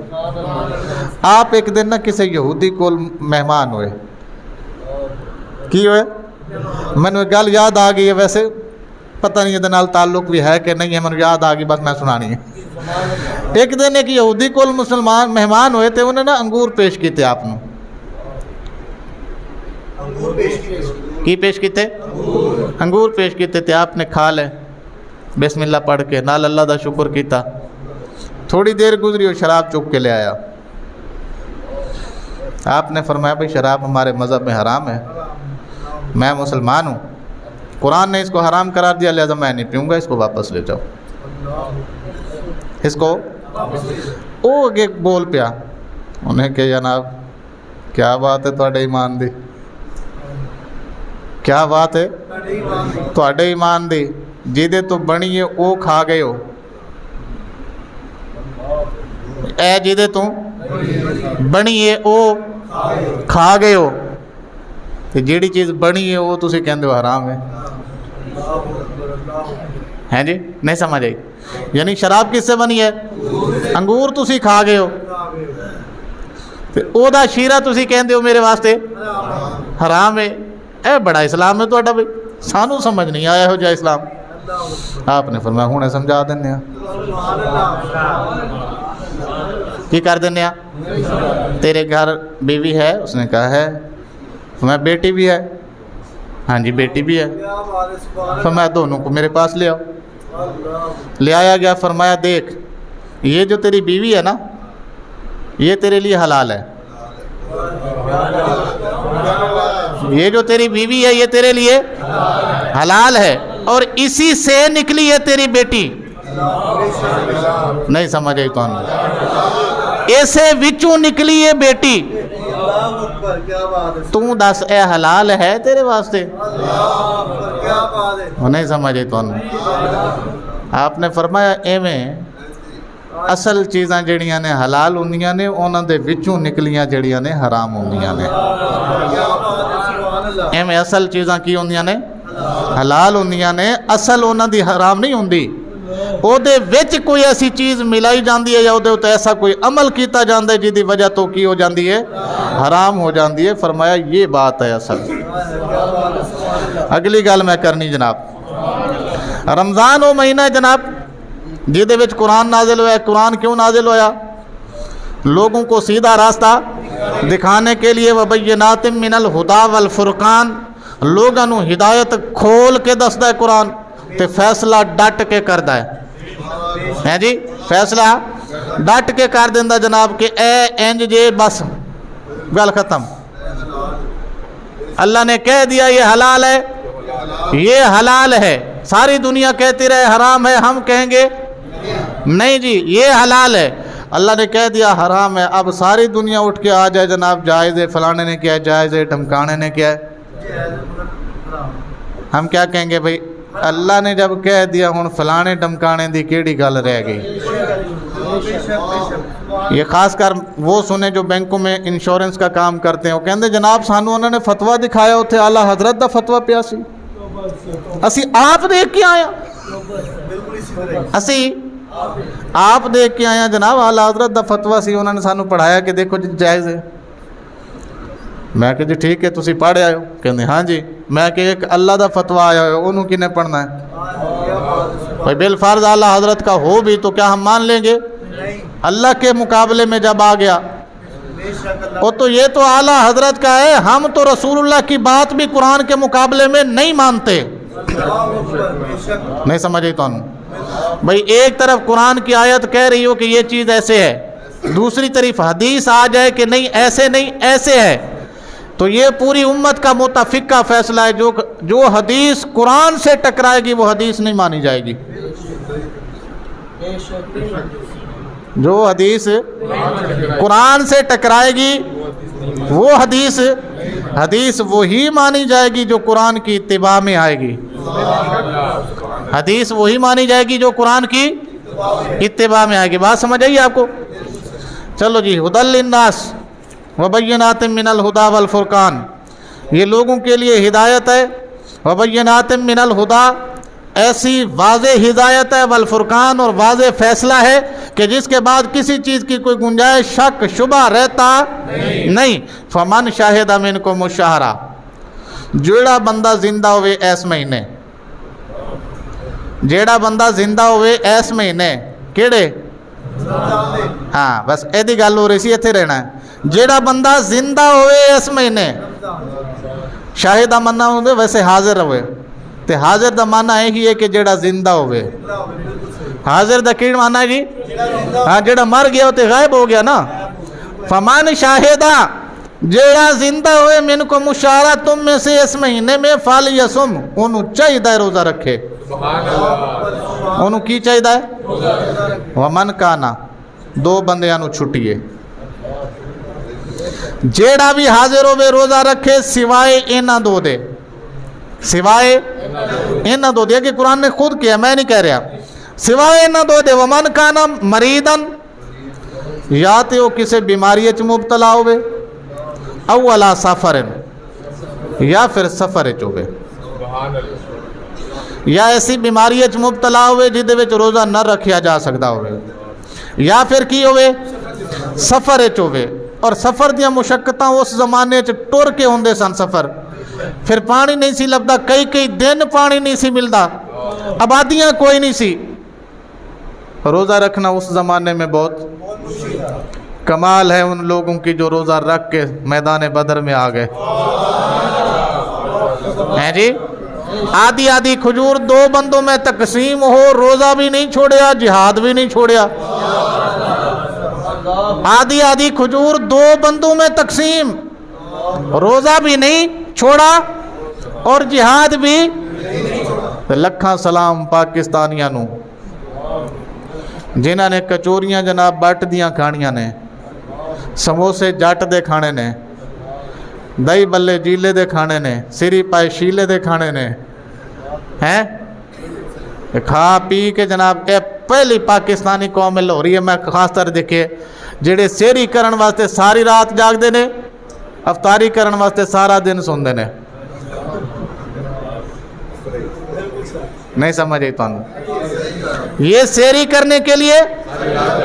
آپ ایک دن نہ کسی یہودی کول مہمان ہوئے، کی ہوئے؟ میں نے گل یاد آ گئی ہے، ویسے پتہ نہیں یہ نال تعلق بھی ہے کہ نہیں ہے، میں نے یاد آ گئی، بس میں سنانی ہے۔ ایک دن ایک یہودی کول مسلمان مہمان ہوئے تھے، انہوں نے انگور پیش کیتے آپ نے۔ کی پیش کیتے؟ انگور پیش کیتے تھے، آپ نے کھا لے بسم اللہ پڑھ کے، نال اللہ دا شکر کیتا۔ تھوڑی دیر گزری اور شراب چک کے لے آیا۔ آپ نے فرمایا بھئی شراب ہمارے مذہب میں حرام ہے، میں مسلمان ہوں، قرآن نے اس کو حرام قرار دیا، لہذا میں نہیں پیوں گا، اس کو واپس لے جاؤ، اس کو۔ وہ اگے بول پیا انہیں کہ جناب کیا بات ہے تواڈے ایمان دی، کیا بات ہے تواڈے ایمان دی، جیدے تو بنی ہے وہ کھا گئے ہو، اے جیدے تو بنی ہے وہ کھا گئے ہو، تو جیڑی چیز بنی ہے وہ تسی کہندے ہو حرام ہے۔ ہیں جی نہیں سمجھ آئی؟ یعنی شراب کس سے بنی ہے؟ انگور تسی کھا گئے ہو، تے او دا شیرہ تسی کہندے ہو میرے واسطے حرام ہے۔ اے بڑا اسلام ہے تہاڈا بھئی، سانو سمجھ نہیں آیا ہو جا اسلام۔ آپ نے فرمایا ہنے سمجھا دینے ہاں۔ کی کر دینے ہاں؟ تیرے گھر بیوی ہے؟ اس نے کہا ہے۔ فرمایا بیٹی بھی ہے؟ ہاں جی بیٹی بھی ہے۔ فرمایا دونوں کو میرے پاس لے آؤ۔ لے آیا گیا، فرمایا دیکھ یہ جو تیری بیوی ہے نا یہ تیرے لیے حلال ہے، یہ جو تیری بیوی ہے یہ تیرے لیے حلال ہے، اور اسی سے نکلی ہے تیری بیٹی۔ نہیں سمجھ آئی کون؟ ایسے وچوں نکلی ہے بیٹی، تو دس اے حلال ہے تیرے واسطے؟ نہیں سمجھ آئی کون؟ آپ نے فرمایا ایویں اصل چیزاں جڑیاں نے حلال ہوندیاں نے انہاں دے وچوں نکلیاں جڑیاں نے حرام ہوندیاں نے۔ ایویں اصل چیزاں کی ہوندیاں نے؟ حلال ہوندیاں نے، اصل انہاں دی حرام نہیں ہوندی۔ ਉਹਦੇ ਵਿੱਚ ਕੋਈ ਐਸੀ ਚੀਜ਼ ਮਿਲਾਈ ਜਾਂਦੀ ਹੈ ਜਾਂ ਉਹਦੇ ਉੱਤੇ ਐਸਾ ਕੋਈ ਅਮਲ ਕੀਤਾ ਜਾਂਦਾ ਹੈ ਜਿਹਦੀ ਵਜ੍ਹਾ ਤੋਂ ਕੀ ਹੋ ਜਾਂਦੀ ਹੈ, ਹਰਾਮ ਹੋ ਜਾਂਦੀ ਹੈ। ਫਰਮਾਇਆ ਇਹ ਬਾਤ ਹੈ ਅਸਲ। ਅਗਲੀ ਗੱਲ ਮੈਂ ਕਰਨੀ ਜਨਾਬ, رمضان وہ مہینہ ہے جناب جہدے وچ قرآن نازل ہوا ہے۔ قرآن کیوں نازل ہویا؟ لوگوں کو سیدھا راستہ دکھانے کے لیے، وبینات من الہدی والفرقان، لوگوں نو ہدایت کھول کے دسدا ہے قرآن، تے فیصلہ ڈٹ کے کردا ہے جی، فیصلہ ڈٹ کے کر دیندا جناب کہ اے انج جے، بس گل ختم۔ اللہ نے کہہ دیا یہ حلال ہے، یہ حلال ہے، ساری دنیا کہتی رہے حرام ہے، ہم کہیں گے نہیں جی یہ حلال ہے۔ اللہ نے کہہ دیا حرام ہے، اب ساری دنیا اٹھ کے آ جائے جناب جائز ہے، فلانے نے کیا ہے جائز ہے، ڈھمکانے نے کیا ہے، ہم کیا کہیں گے بھائی اللہ نے جب کہہ دیا ہن فلانے ڈھمکانے دی کیڑی گل رہ گئی۔ یہ خاص کر وہ سنے جو بینکوں میں انشورنس کا کام کرتے ہیں، وہ کہتے جناب سانو انہوں نے فتویٰ دکھایا اتنے اعلیٰ حضرت دا فتویٰ پیا سی، اسی آپ دیکھ کے آیا، اسی آپ دیکھ کے آیا جناب، اعلیٰ حضرت دا فتویٰ سی، انہوں نے سانو پڑھایا کہ دیکھو جی جائز ہے۔ میں کہ جی ٹھیک ہے تسی پڑھ آئے ہو؟ کہتے ہاں جی۔ میں کہ ایک اللہ دا فتویٰ آیا ہو انہوں کی نے پڑھنا ہے؟ بھائی بالفرض اعلیٰ حضرت کا ہو بھی تو کیا ہم مان لیں گے؟ اللہ کے مقابلے میں جب آ گیا وہ تو یہ تو اعلیٰ حضرت کا ہے، ہم تو رسول اللہ کی بات بھی قرآن کے مقابلے میں نہیں مانتے۔ نہیں سمجھے تو بھائی ایک طرف قرآن کی آیت کہہ رہی ہو کہ یہ چیز ایسے ہے، دوسری طرف حدیث آ جائے کہ نہیں ایسے نہیں ایسے ہے، تو یہ پوری امت کا متفقہ فیصلہ ہے، جو حدیث قرآن سے ٹکرائے گی وہ حدیث نہیں مانی جائے گی، جو حدیث قرآن سے ٹکرائے گی وہ حدیث وہی مانی جائے گی جو قرآن کی اتباع میں آئے گی، حدیث وہی مانی جائے گی جو قرآن کی اتباع میں آئے گی۔ بات سمجھ آئیے آپ کو؟ چلو جی، ہدی للناس وبینات من الہدی والفرقان، یہ لوگوں کے لیے ہدایت ہے، وبینات من الہدی ایسی واضح ہدایت ہے، والفرقان اور واضح فیصلہ ہے کہ جس کے بعد کسی چیز کی کوئی گنجائش شک شبہ رہتا نہیں۔ فمن شاہد منکم الشہر، جیڑا بندہ زندہ ہوئے اس مہینے، جیڑا بندہ زندہ ہوئے اس مہینے، کیڑے؟ ہاں بس ایدی گل ہو رہی سی، اتنے رہنا ہے، جیڑا بندہ زندہ ہوئے اس مہینے، شاہد دا معنی ہوندے ویسے حاضر ہوئے، تے حاضر دا معنی ہی ہے کہ جیڑا زندہ ہوئے، حاضر دا کی معنی ہے جی؟ ہاں جیڑا مر گیا تے غائب ہو گیا نا۔ فمان شاہدہ، جیڑا زندہ ہوئے منکم الشہر، تم میں سے اس مہینے میں، فالیصم، انہوں چاہیدہ روزہ رکھے، انہوں کی چاہیدہ ہے؟ ومن کانا، دو بندیاں نو چھٹیے، جیڑا بھی حاضر ہوئے روزہ رکھے سوائے اینا دو دے، سوائے اینا دو دے، کہ قرآن نے خود کیا میں نہیں کہہ رہا، سوائے اینا دو دے، ومن کانا مریدن، یا تے وہ کسے بیماری اچ مبتلا ہوئے، اولا سفرن، یا پھر سفر اچ ہوئے، یا ایسی بیماری اچ مبتلا ہوئے جدے وچ روزہ نہ رکھیا جا سکتا ہوئے، یا پھر کی ہوئے سفر اچ ہوئے، اور سفر دیاں مشقتاں اس زمانے چ ٹر کے ہوندے سن، سفر پھر پانی نہیں سی لبدا، کئی دن پانی نہیں سی ملدا، آبادیاں کوئی نہیں سی، روزہ رکھنا اس زمانے میں بہت کمال ہے ان لوگوں کی جو روزہ رکھ کے میدان بدر میں آ گئے ہیں جی۔ آدھی کھجور دو بندوں میں تقسیم ہو، روزہ بھی نہیں چھوڑیا جہاد بھی نہیں چھوڑیا، آدھی کھجور دو بندوں میں تقسیم، روزہ بھی نہیں چھوڑا اور جہاد بھی۔ لکھاں سلام پاکستانیاں نو جنہاں نے کچوریاں جناب بٹ دیاں کھانیاں نے، سموسے جٹ دے کھانے نے، دہی بلے جیلے دے کھانے نے، سری پائے شیلے دے کھانے نے، ہیں کھا پی کے جناب اے پہلی پاکستانی قوم مل ہو رہی ہے۔ میں خاص طور دیکھے جڑے سیری کرن واسطے ساری رات جاگ دے نے، افطاری کرن واسطے سارا دن سن دے نے، نہیں سمجھے تو یہ سیری کرنے کے لیے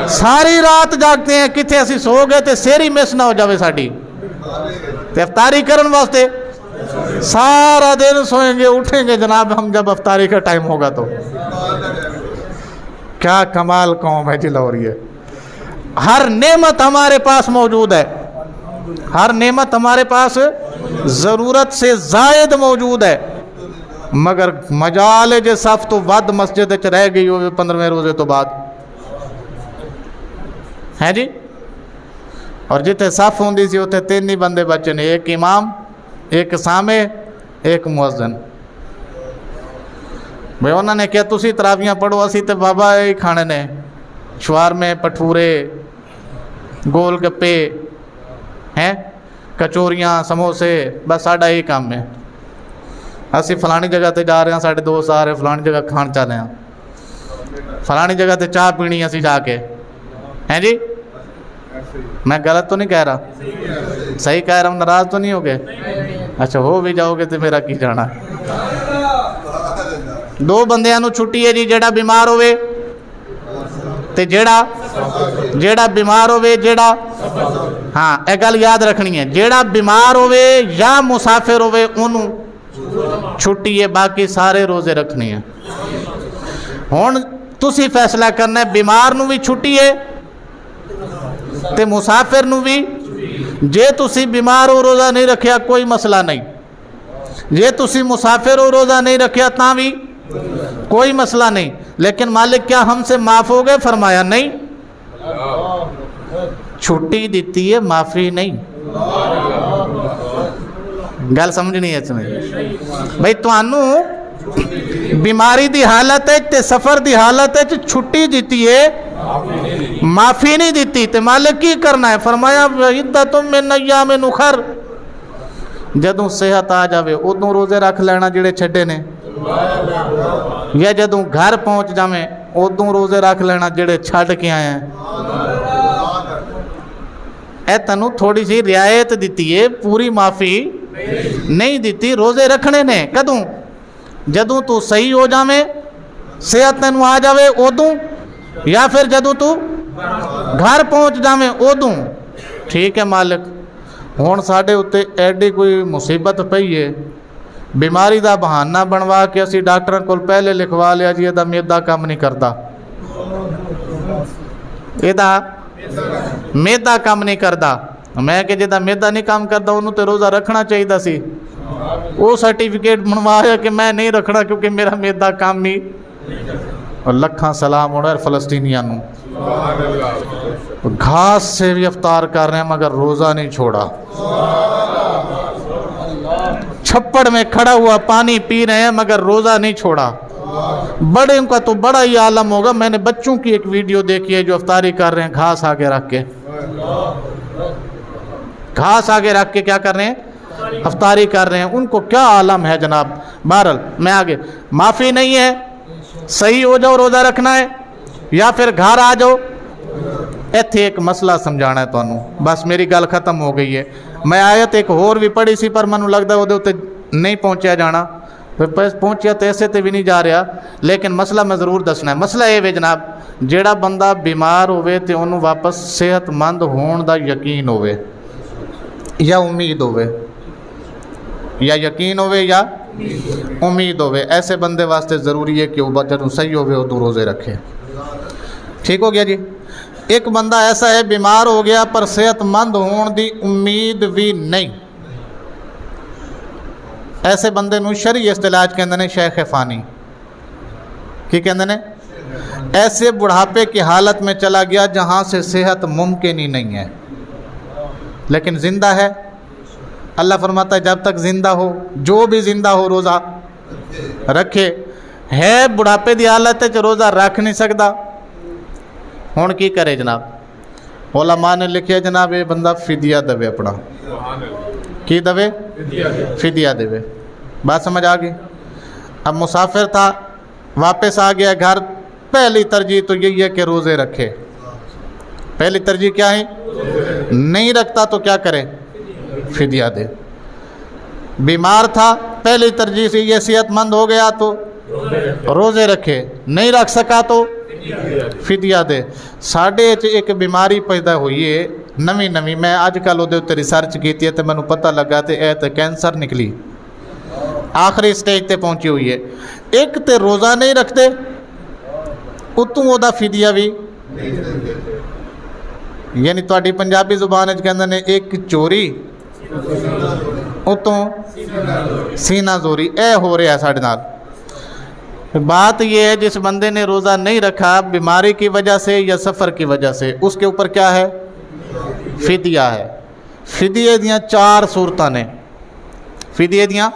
ساری رات جاگتے ہیں, کتنے اسی سو گئے تے سیری مس نہ ہو جاوے ساڑی, تے افطاری کرن واسطے سارا دن سوئیں گے, اٹھیں گے جناب ہم جب افطاری کا ٹائم ہوگا تو. کیا کمال قوم ہے جی لاہوری ہے. ہر نعمت ہمارے پاس موجود ہے, ہر نعمت ہمارے پاس ضرورت سے زائد موجود ہے, مگر مجال جے صف تو ود مسجد چ رہ گئی ہوئے 15ویں روزے تو بعد ہے جی. اور جتے صف ہوندی سی اتنے 3 ہی بندے بچے نے, ایک امام, ایک سامع, ایک مؤذن. بھئی انہوں نے کیا تسی تراویاں پڑھو, اسی تے بابا ہی کھانے نے شوارمے, پٹھورے, گول گپے ہیں, کچوریاں, سموسے, بس ساڑھا ہی کام ہے. اسی فلانی جگہ تے جا رہے ہیں, ساڑھے دوست آ رہے ہیں فلانی جگہ کھان چاہ رہے ہیں, فلانی جگہ تے چاہ پینی اسی جا کے ہیں جی. میں غلط تو نہیں کہہ رہا, صحیح کہہ رہا ہوں, ناراض تو نہیں ہو گئے؟ اچھا ہو بھی جاؤ گے تو میرا کی جانا. 2 بندیاں نو چھٹی ہے جی, جیڑا بیمار ہوئے تے جیڑا بیمار ہوئے, جیڑا ہاں اے گل یاد رکھنی ہے, جیڑا بیمار ہوئے یا مسافر ہوئے انہوں چھٹی ہے, باقی سارے روزے رکھنی ہیں. ہون تسی فیصلہ کرنا ہے بیمار نو بھی چھٹی ہے تے مسافر نو بھی. جے تسی بیمار ہو روزہ نہیں رکھیا کوئی مسئلہ نہیں, جے تسی مسافر ہو روزہ نہیں رکھیا تاں بھی کوئی مسئلہ نہیں. لیکن مالک کیا ہم سے معاف ہو گئے؟ فرمایا نہیں, چھٹی دیتی ہے, معافی نہیں. گل سمجھنی ہے اس میں بھئی, تانوں بیماری دی حالت ہے تے سفر دی حالت ہے چھٹی دیتی ہے, معافی نہیں دیتی. تے مالک کی کرنا ہے؟ فرمایا عدۃ من ایام اخر, جدوں صحت آ جاوے ادوں روزے رکھ لینا جڑے چھڈے نے, یا جدوں گھر پہنچ جاویں ادوں روزے رکھ لینا جڑے چھڈ کے آئے ہیں. اے تنوں تھوڑی سی رعایت دیتی ہے, پوری معافی نہیں دیتی. روزے رکھنے نے کدوں؟ جدوں تو صحیح ہو جاویں, صحت تینوں آ جاوے ادوں, یا پھر جدوں تو گھر پہنچ جاویں ادوں. ٹھیک ہے مالک, ہون ساڈے اتے ایڈی کوئی مصیبت پئی ہے, بیماری دا بہانہ بنوا کے اسی ڈاکٹراں کول پہلے لکھوا لیا جی دا میدا کام نہیں کرتا, ایدا میدا کام نہیں کرتا. میں کہ جدا میدا نہیں کام کرتا انہوں تے روزہ رکھنا چاہیے سی, وہ سرٹیفکیٹ بنوایا کہ میں نہیں رکھنا کیونکہ میرا میدا کام نہیں. اور لکھاں سلام ہونا فلسطینیاں نو, گھاس سے بھی افطار کر رہے ہیں مگر روزہ نہیں چھوڑا, چھپڑ میں کھڑا ہوا پانی پی رہے ہیں مگر روزہ نہیں چھوڑا. بڑے ان کا تو بڑا ہی عالم ہوگا. میں نے بچوں کی ایک ویڈیو دیکھی ہے جو افطاری کر رہے ہیں, گھاس آگے رکھ کے, گھاس آگے رکھ کے کیا کر رہے ہیں؟ افطاری کر رہے ہیں. ان کو کیا عالم ہے جناب. بہرحال میں آگے, معافی نہیں ہے, صحیح ہو جاؤ روزہ رکھنا ہے, یا پھر گھر آ جاؤ. ایتھے ایک مسئلہ سمجھانا ہے تانوں, بس میری گل ختم ہو گئی ہے. میں آیت ایک ہور بھی پڑھی سی پر منوں لگدا وہ تے نہیں پہنچیا جانا, پہنچیا تو ایسے تے بھی نہیں جا رہا, لیکن مسئلہ میں ضرور دسنا ہے. مسئلہ یہ ہے جناب, جیڑا بندہ بیمار ہوئے تے انہوں واپس صحت مند ہون دا یقین ہوئے یا امید ہوئے, یا یقین ہوئے یا امید ہوئے, ایسے بندے واسطے ضروری ہے کہ وہ جدوں صحیح ہوئے ادوں روزے رکھے. ٹھیک ہو گیا جی. ایک بندہ ایسا ہے بیمار ہو گیا پر صحت مند ہون دی امید بھی نہیں, ایسے بندے نو شرعی اصطلاح کہندے نے شیخ فانی. کی کہندے نے؟ ایسے بڑھاپے کی حالت میں چلا گیا جہاں سے صحت ممکن ہی نہیں ہے لیکن زندہ ہے. اللہ فرماتا ہے جب تک زندہ ہو, جو بھی زندہ ہو روزہ رکھے. ہے بڑھاپے دی حالت ہے روزہ رکھ نہیں سکتا, ہون کی کرے جناب؟ علماء نے لکھے جناب یہ بندہ فدیہ دے اپنا. کی دے؟ فدیہ دے. بات سمجھ آ گئی؟ اب مسافر تھا, واپس آ گیا گھر, پہلی ترجیح تو یہی ہے کہ روزے رکھے. پہلی ترجیح کیا ہے؟ نہیں رکھتا تو کیا کرے؟ فدیہ دے. بیمار تھا, پہلی ترجیح سے یہ صحت مند ہو گیا تو روزے رکھے, نہیں رکھ سکا تو فدیہ دے. ساڈے چ ایک بیماری پیدا ہوئی ہے نویں نویں, میں اج کل وہ ریسرچ کی ہے تو مینوں پتہ لگا تے اے تے کینسر نکلی, آخری سٹیج تے پہنچی ہوئی ہے. ایک تے روزہ نہیں رکھتے, اتوں وہ فدیہ بھی, یعنی تہاڈی پنجابی زبان وچ کہندے نے ایک چوری اتوں سینہ زوری. اے ہو رہا ہے ساڈے نال. بات یہ ہے جس بندے نے روزہ نہیں رکھا بیماری کی وجہ سے یا سفر کی وجہ سے, اس کے اوپر کیا ہے؟ فدیہ ہے. فدیے دیاں 4 صورتاں نے. فدیے دیاں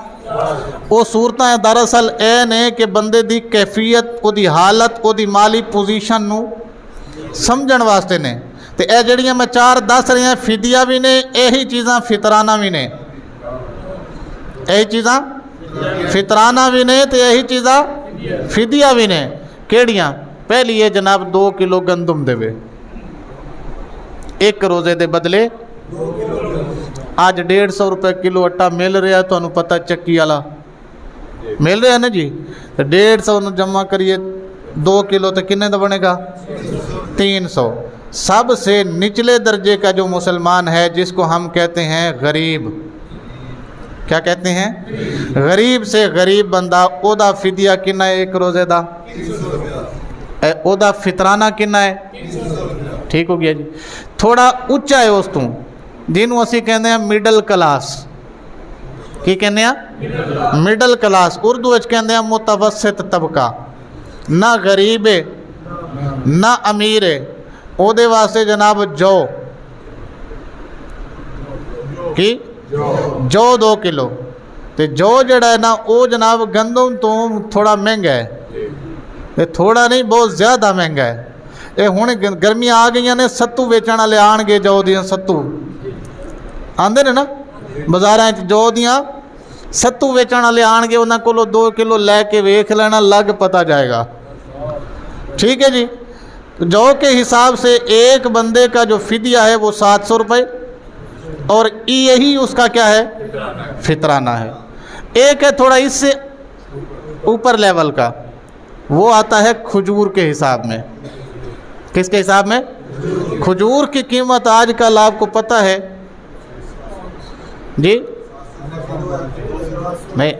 وہ صورتاں ہیں دراصل اے نے کہ بندے دی کیفیت, او دی حالت, او دی مالی پوزیشن نو سمجھن واسطے نے. تے اے جڑیاں میں 4 دس رہی ہیں فدیہ بھی نے, یہی چیزاں فطرانہ بھی نے. یہی چیزاں فطرانہ بھی نے تے یہی چیزاں فدیہ بھی نے. کیڑیاں؟ پہلی ہے جناب 2 کلو گندم دے, ایک روزے دے بدلے. آج 150 روپے کلو آٹا مل رہا ہے, تو پتہ چکی والا مل رہا ہے نا جی. 150 جمع کریے 2 کلو تو کنے دا بنے گا؟ 300. سب سے نچلے درجے کا جو مسلمان ہے جس کو ہم کہتے ہیں غریب, کیا کہتے ہیں؟ غریب سے غریب بندہ, او دا فدیہ کنا ہے ایک روزے دا؟ او دا فطرانہ کنا ہے؟ ٹھیک ہو گیا جی. تھوڑا اچا ہے اس تو, جنہوں اسی کہنے ہیں مڈل کلاس. کی کہنے ہیں؟ Middle class. اردو وچ کہنے ہیں متوسط طبقہ, نہ غریب ہے نہ امیر ہے. او دے واسطے جناب جو کی جو 2 کلو. تے جو جڑا ہے نا او جناب گندم تو تھوڑا مہنگا ہے, تھوڑا نہیں بہت زیادہ مہنگا ہے. یہ ہوں گرمیاں آ گئی نے, ستو ویچن والے آن گے, جو دیاں ستو آندے نے نا بازاراں جو دیاں ستو ویچن والے آن گے, انہاں کولو 2 کلو لے کے ویکھ لینا, لگ پتہ جائے گا. ٹھیک ہے جی. جو کے حساب سے ایک بندے کا جو فدیہ ہے وہ 700 روپے, اور یہی اس کا کیا ہے؟ فطرانہ ہے. ایک ہے تھوڑا اس سے اوپر لیول کا, وہ آتا ہے کھجور کے حساب میں. کس کے حساب میں؟ کھجور کی قیمت آج کل آپ کو پتہ ہے جی؟ نہیں,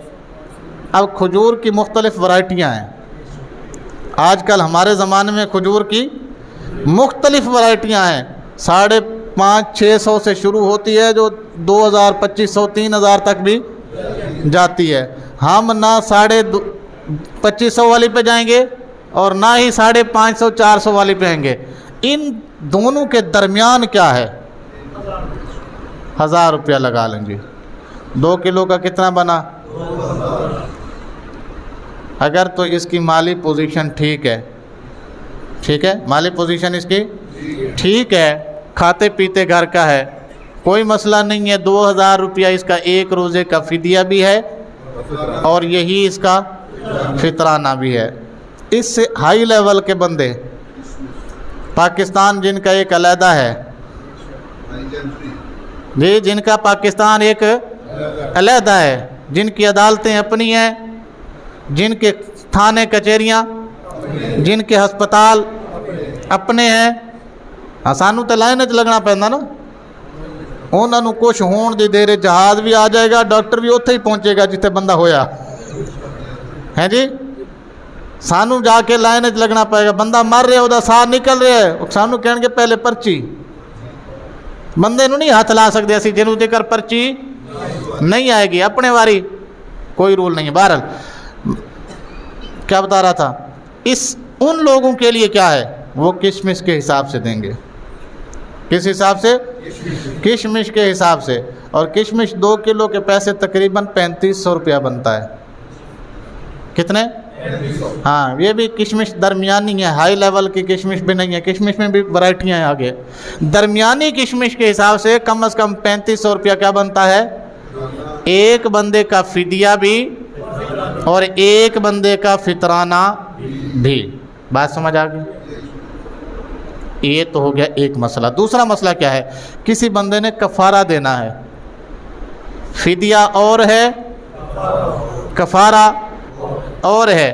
اب کھجور کی مختلف ورائٹیاں ہیں. آج کل ہمارے زمانے میں کھجور کی مختلف ورائٹیاں ہیں. 550-600 سے شروع ہوتی ہے, جو 2000-2500-3000 تک بھی جاتی ہے. ہم نہ 2500 والی پہ جائیں گے اور نہ ہی 550-400 والی پہ آئیں گے. ان دونوں کے درمیان کیا ہے؟ 1000 روپیہ لگا لیں گے. 2 کلو کا کتنا بنا؟ اگر تو اس کی مالی پوزیشن ٹھیک ہے, ٹھیک ہے, مالی پوزیشن اس کی ٹھیک ہے, کھاتے پیتے گھر کا ہے, کوئی مسئلہ نہیں ہے. 2000 روپیہ اس کا ایک روزے کا فدیہ بھی ہے اور یہی اس کا فطرانہ بھی ہے. اس سے ہائی لیول کے بندے پاکستان جن کا ایک علیحدہ ہے جی, جن کا پاکستان ایک علیحدہ ہے, جن کی عدالتیں اپنی ہیں, جن کے تھانے کچہریاں, جن کے ہسپتال اپنے ہیں. سانو تو لائن وچ لگنا پہندا نا. انہاں نوں کچھ ہون دی دیر جہاز بھی آ جائے گا, ڈاکٹر بھی اتھے ہی پہنچے گا جتھے بندہ ہویا ہے جی. سانو جا کے لائن وچ لگنا پائے گا. بندہ مر رہا, وہ ساہ نکل رہا ہے, سانو کہن گے پہلے پرچی. بندے نوں نہیں ہاتھ لا سکتے اسی جنوں تک پرچی نہیں آئے گی. اپنے واری کوئی رول نہیں ہے. بہرحال کیا بتا رہا تھا, ان لوگوں کے لیے کیا ہے, وہ کشمش کے حساب سے دیں گے. کس حساب سے؟ کشمش کے حساب سے. اور کشمش 2 کلو کے پیسے تقریباً 3500 روپیہ بنتا ہے. کتنے؟ ہاں, یہ بھی کشمش درمیانی ہے, ہائی لیول کی کشمش بھی نہیں ہے. کشمش میں بھی ورائٹیاں ہیں آگے. درمیانی کشمش کے حساب سے کم از کم 3500 روپیہ کیا بنتا ہے؟ ایک بندے کا فدیہ بھی اور ایک بندے کا فطرانہ بھی. بات سمجھ آ گئی؟ یہ تو ہو گیا ایک مسئلہ. دوسرا مسئلہ کیا ہے؟ کسی بندے نے کفارہ دینا ہے. فدیہ اور ہے, کفارہ اور ہے.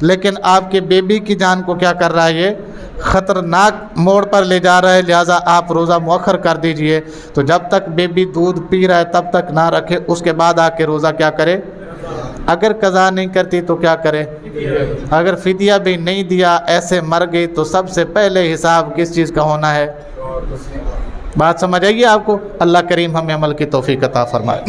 لیکن آپ کے بیبی کی جان کو کیا کر رہا ہے، یہ خطرناک موڑ پر لے جا رہا ہے، لہٰذا آپ روزہ مؤخر کر دیجئے۔ تو جب تک بیبی دودھ پی رہا ہے تب تک نہ رکھے، اس کے بعد آ کے روزہ کیا کرے؟ اگر قضا نہیں کرتی تو کیا کرے؟ اگر فدیہ بھی نہیں دیا، ایسے مر گئی، تو سب سے پہلے حساب کس چیز کا ہونا ہے؟ بات سمجھ آئیے آپ کو؟ اللہ کریم ہمیں عمل کی توفیق عطا فرمائے۔